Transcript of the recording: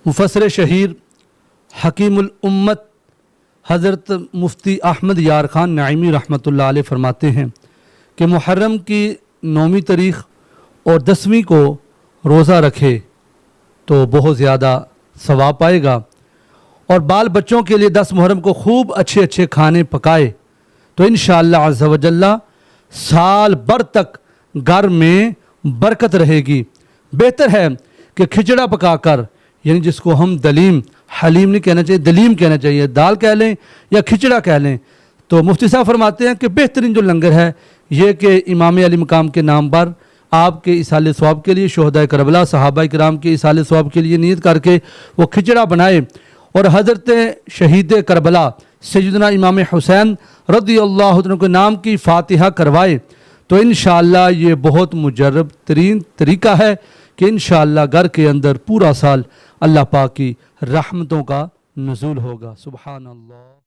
मुफस्सिर शहीर हकीमुल उम्मत हज़रत मुफ्ती अहमद यार ख़ान नईमी रहमतुल्लाह अलैह फरमाते हैं कि मुहर्रम की 9वीं तारीख़ और 10वीं को रोज़ा रखे तो बहुत ज़्यादा सवाब पाएगा। और बाल बच्चों के लिए 10 मुहर्रम को खूब अच्छे अच्छे खाने पकाए तो इंशाअल्लाह अज़्ज़ा व जल्ला साल भर तक घर में बरकत रहेगी। बेहतर है कि खिचड़ा पकाकर, यानी जिसको हम दलीम, हलीम नहीं कहना चाहिए, दलीम कहना चाहिए, दाल कह लें या खिचड़ा कह लें, तो मुफ्ती साहब फरमाते हैं कि बेहतरीन जो लंगर है ये कि इमाम अली मकाम के नाम पर आपके इसाले सवाब के लिए, शोहदाए करबला सहाबा किराम के इसाले सवाब के लिए नियत करके वो खिचड़ा बनाए और हज़रत शहीद करबला सैयदना इमाम हुसैन रज़ियल्लाहु अन्हु के नाम की फ़ातिहा करवाए तो इंशाअल्लाह ये बहुत मुजर्रब तरीन तरीका है कि इंशाअल्लाह घर के अंदर पूरा साल अल्लाह पाक की रहमतों का नुज़ूल होगा। सुबहान अल्लाह।